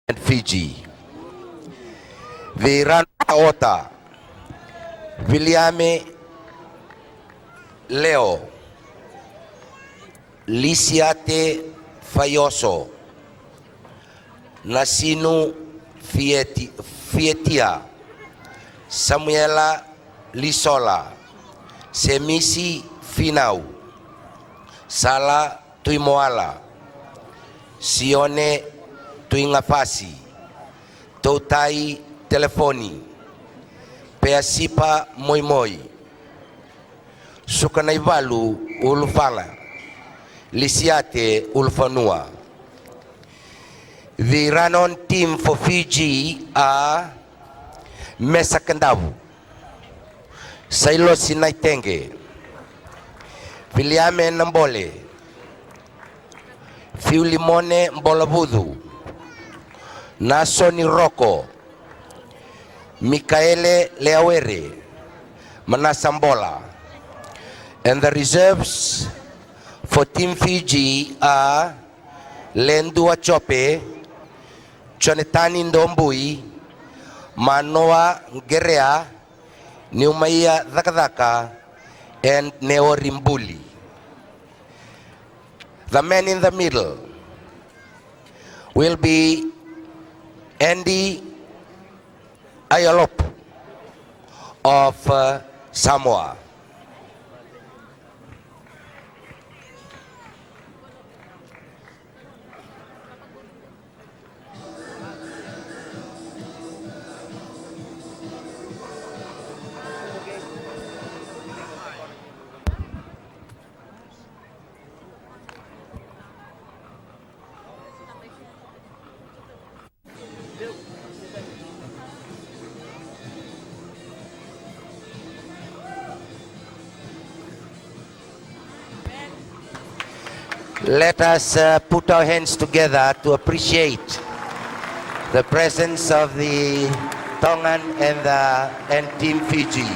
and Fiji. Ota, Williame Leo, Lisiate Fayoso, Nasinu Fietia, Samuela Lisola, Semisi Finau, Sala Tuimoala, Sione Tuingapasi, Toutai Telefoni, Peasipa Moimoi, Sukanaivalu Ulufala, Lisiate Ulfanua. The run-on team for Fiji are Mesa Kandavu, Sailo Sinaitenge, Viliame Nambole, Fiulimone Mbolavudu, Nasoni Rocco, Mikaele Leawere, Manasambola. And the reserves for Team Fiji are Lendua Chope, Chonetani Ndombui, Manoa Gerea, Niumaya Zakadaka, and Neo Rimbuli. The man in the middle will be Andy Ayalop of Samoa. Let us put our hands together to appreciate the presence of the Tongan and Team Fiji.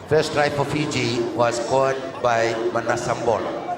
First try for Fiji was scored by Manasambola.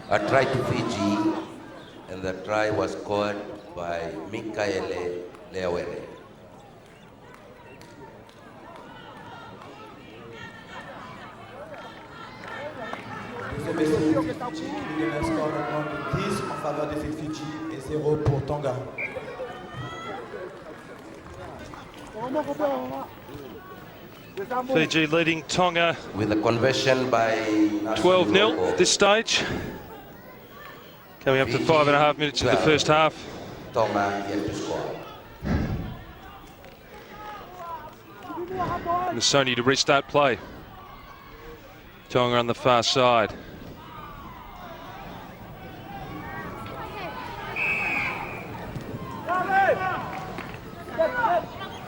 A try to Fiji, and the try was scored by Mikaele Leawere. Le score de 10 en faveur des Fidji et 0 pour Tonga. Fiji leading Tonga With a conversion by 12-0 at this stage. Coming up to 5.5 minutes of the first half. Tonga yet to score. And Oceania to restart play. Tonga on the far side.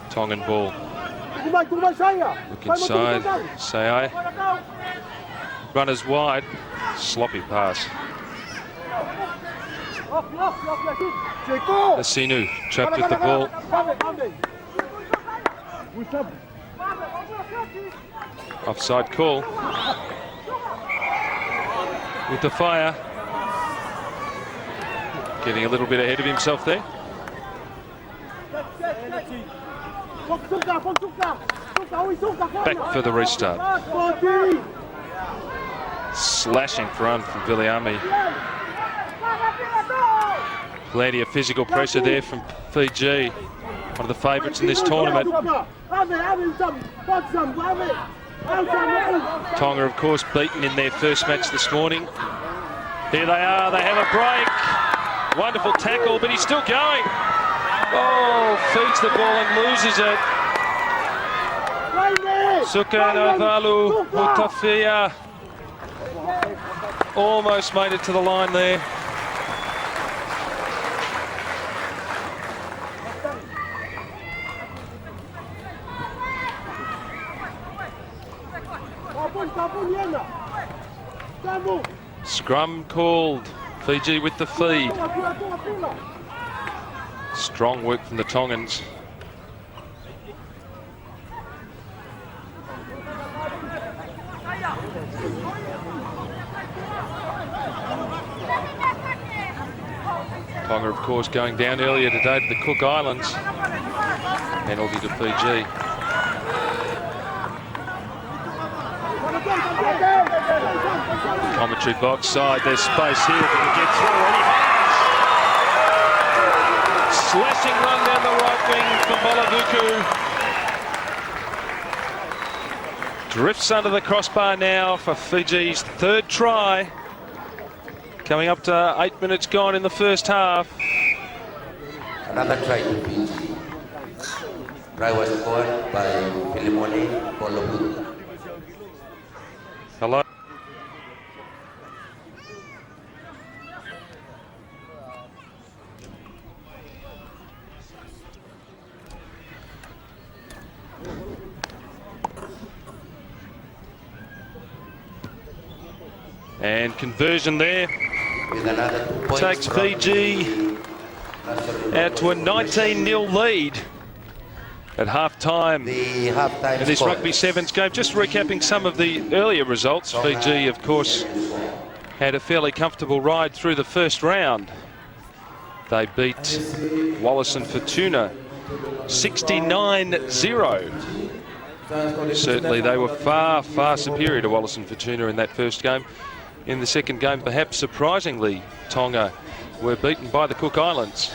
Tongan ball. Look inside, Sayai. Runners wide, sloppy pass. Asinu trapped with the ball. Offside call. With the fire. Getting a little bit ahead of himself there. Back for the restart. Slashing front from Viliami. Plenty of physical pressure there from Fiji. one of the favourites in this tournament. Tonga, of course, beaten in their first match this morning. Here they are, they have a break. Wonderful tackle, but he's still going. Oh, feeds the ball and loses it. Sukanovalu Mutafia almost made it to the line there. Scrum called. Fiji with the feed. Strong work from the Tongans. Tonga, of course, going down earlier today to the Cook Islands. Penalty to Fiji. Commentary box side, there's space here if he can get through, and he has. Slashing run down the right wing from Bolavuku. Drifts under the crossbar now for Fiji's third try. Coming up to 8 minutes gone in the first half. Another try to Fiji. Try was scored by Filimone Bolavuku. Hello. And conversion there takes Fiji out to a 19-0 lead at half-time in this Rugby Sevens game. Just recapping some of the earlier results. Fiji, of course, had a fairly comfortable ride through the first round. They beat Wallace and Fortuna 69-0. Certainly they were far, far superior to Wallace and Fortuna in that first game. In the second game, perhaps surprisingly, Tonga were beaten by the Cook Islands.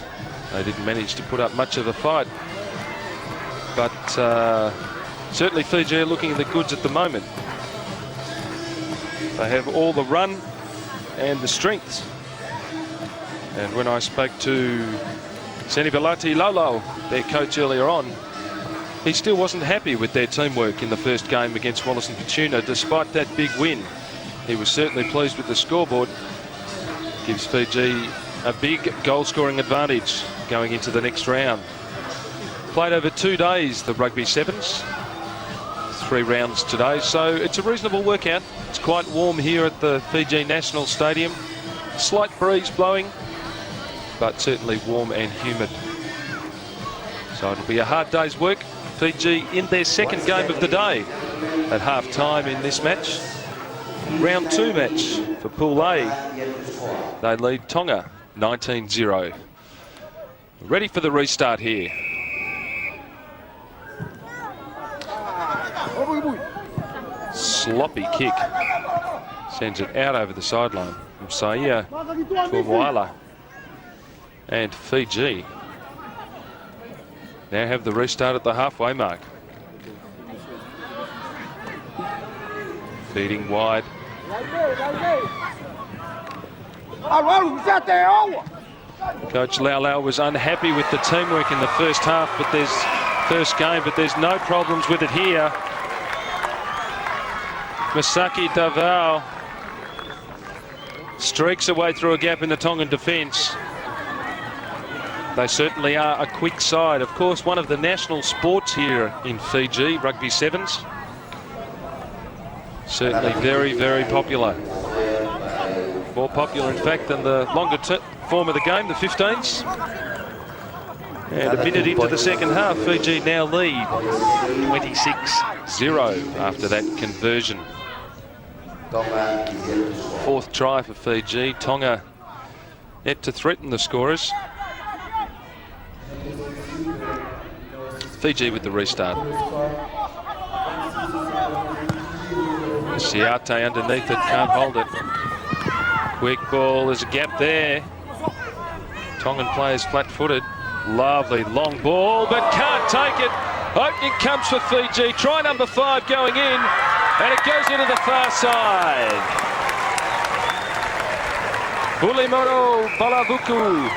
They didn't manage to put up much of a fight. But certainly Fiji are looking at the goods at the moment. They have all the run and the strength. And when I spoke to Senivalati Lolo, their coach, earlier on, he still wasn't happy with their teamwork in the first game against Wallace and Fortuna, despite that big win. He was certainly pleased with the scoreboard. Gives Fiji a big goal-scoring advantage going into the next round. Played over 2 days, the Rugby Sevens. 3 rounds today, so it's a reasonable workout. It's quite warm here at the Fiji National Stadium. Slight breeze blowing, but certainly warm and humid. So it'll be a hard day's work. Fiji in their second game of the day at half-time in this match. Round 2 match for Pool A. They lead Tonga 19-0. Ready for the restart here. Sloppy kick. Sends it out over the sideline from Saia Tuamoala. And Fiji now have the restart at the halfway mark. Feeding wide. Coach Lau Lau was unhappy with the teamwork in the first half, but there's no problems with it here. Masaki Davao streaks away through a gap in the Tongan defence. They certainly are a quick side. Of course, one of the national sports here in Fiji, Rugby Sevens. Certainly very, very popular. More popular, in fact, than the longer form of the game, the 15s. And a minute into the second half, Fiji now lead 26-0 after that conversion. Fourth try for Fiji. Tonga yet to threaten the scorers. Fiji with the restart. Siate underneath it, can't hold it. Quick ball, there's a gap there. Tongan players flat-footed. Lovely long ball, but can't take it. Opening comes for Fiji. Try number 5 going in, and it goes into the far side. Bulimoro Balavuku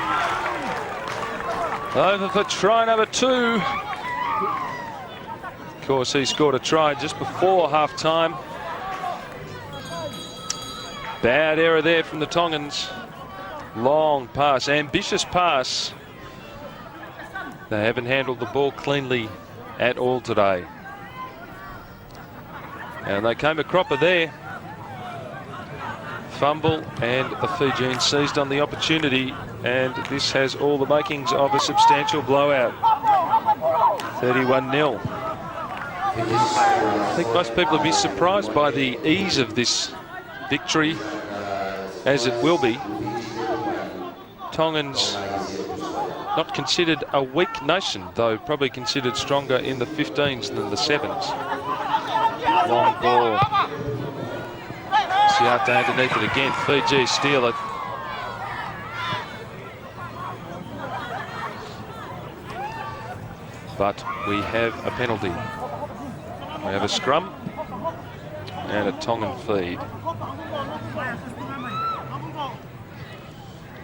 over for try number 2. Of course, he scored a try just before half-time. Bad error there from the Tongans. Long pass, ambitious pass. They haven't handled the ball cleanly at all today. And they came a cropper there. Fumble, and the Fijians seized on the opportunity, and this has all the makings of a substantial blowout. 31-0. I think most people would be surprised by the ease of this victory, as it will be. Tongans not considered a weak nation, though probably considered stronger in the 15s than the 7s. Long ball. Siata underneath it again. Fiji steal it. But we have a penalty. We have a scrum and a Tongan feed.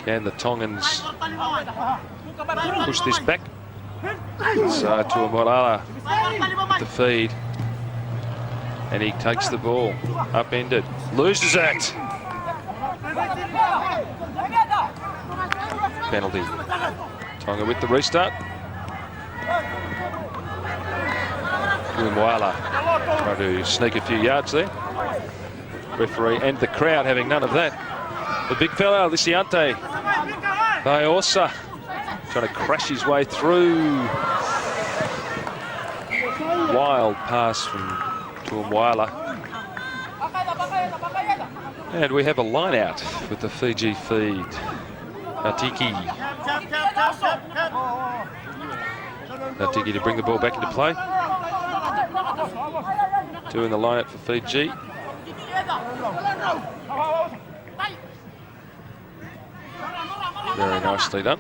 Can the Tongans push this back? So Tuamorala the feed, and he takes the ball, upended, loses it. Penalty. Tonga with the restart. Tuamorala trying to sneak a few yards there. Referee and the crowd having none of that. The big fella, Lisiante Bayosa, trying to crash his way through. Wild pass from Tuamorala. And we have a line out with the Fiji feed. Natiki. Natiki to bring the ball back into play. Two in the line out for Fiji. Very nicely done.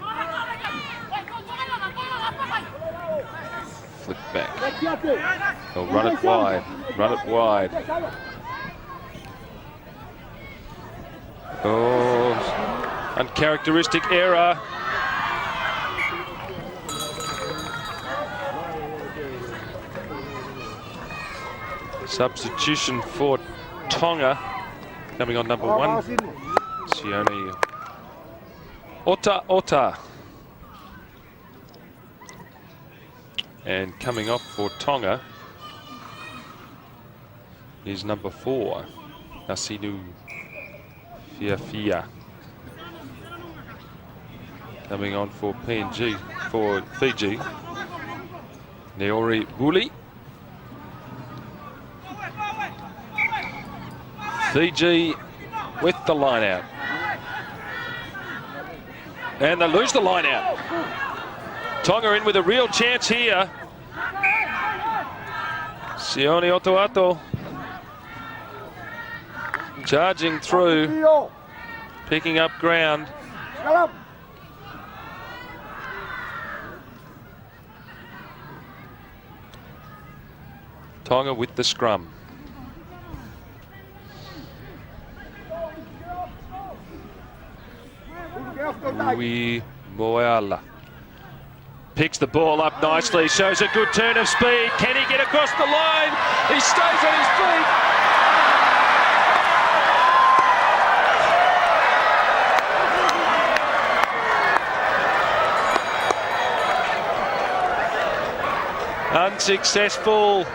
Flick back. They'll run it wide. Run it wide. Oh, uncharacteristic error. Substitution for Tonga. Coming on number 1. Sione Ota. And coming off for Tonga is number 4, Nasinu Fiafia. Coming on for PNG, for Fiji, Neori Buli. Fiji with the line out. And they lose the line out. Tonga in with a real chance here. Sione Otoato charging through, picking up ground. Tonga with the scrum. Rui Moala picks the ball up nicely, shows a good turn of speed. Can he get across the line? He stays on his feet. Unsuccessful.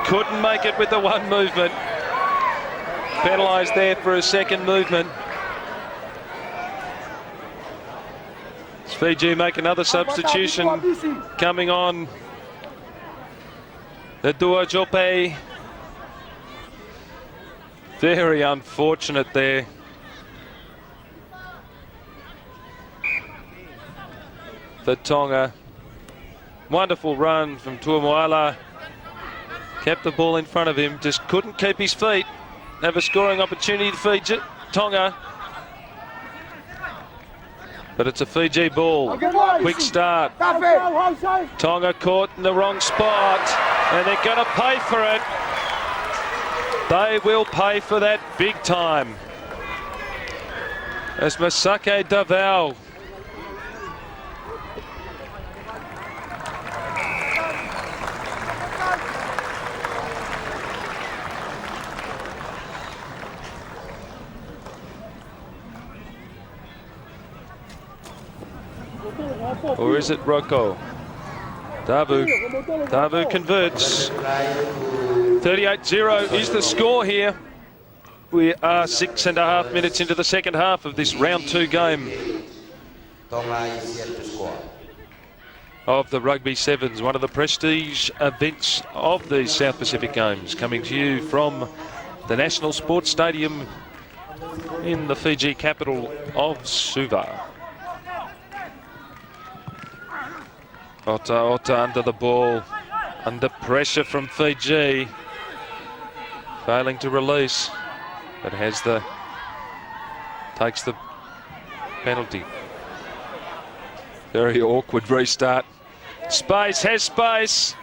Couldn't make it with the one movement. Penalised there for a second movement. Fiji make another substitution. Coming on, the Dua Jope. Very unfortunate there. For Tonga. Wonderful run from Tuamorala. Kept the ball in front of him, just couldn't keep his feet. Have a scoring opportunity to Fiji, Tonga. But it's a Fiji ball. Quick start. Tonga caught in the wrong spot, and they're going to pay for it. They will pay for that big time. As Masake Davao or is it Rocco? Davu converts. 38-0 is the score here. We are 6.5 minutes into the second half of this round 2 game Tonga is yet to score. of the Rugby Sevens, one of the prestige events of the South Pacific Games, coming to you from the National Sports Stadium in the Fiji capital of Suva. Ota under the ball, under pressure from Fiji, failing to release, but takes the penalty. Very awkward restart. Space, has space.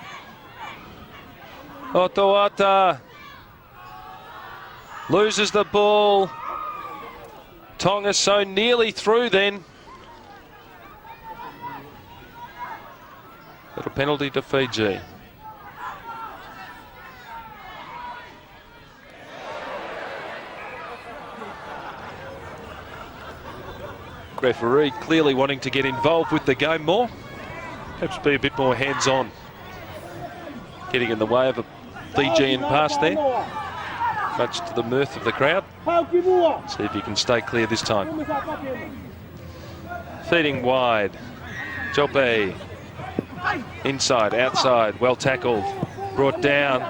Ota loses the ball. Tonga so nearly through then. Little penalty to Fiji. Referee clearly wanting to get involved with the game more. Perhaps be a bit more hands-on. Getting in the way of a Fijian pass there. Much to the mirth of the crowd. See if you can stay clear this time. Feeding wide. Jope. Inside, outside, well tackled. Brought down.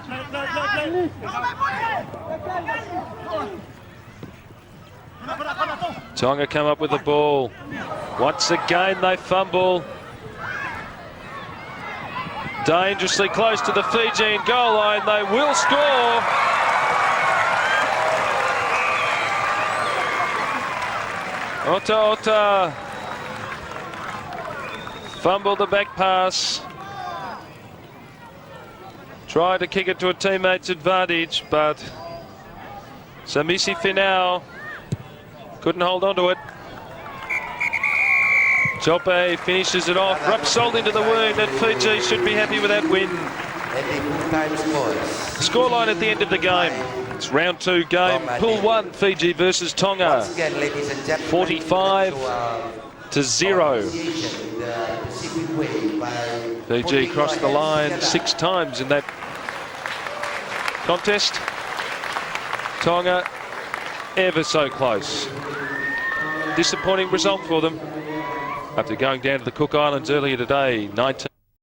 Tonga come up with the ball. Once again they fumble. Dangerously close to the Fijian goal line. They will score. Ota fumbled the back pass. Tried to kick it to a teammate's advantage, but Samisi Finau couldn't hold on to it. Jope finishes it off. Rupsold into the wound, and Fiji should be happy with that win. Scoreline at the end of the game. It's round 2 game. Pool 1, Fiji versus Tonga. 45-0. Fiji crossed the line 6 times in that contest. Tonga ever so close. Disappointing result for them after going down to the Cook Islands earlier today. 19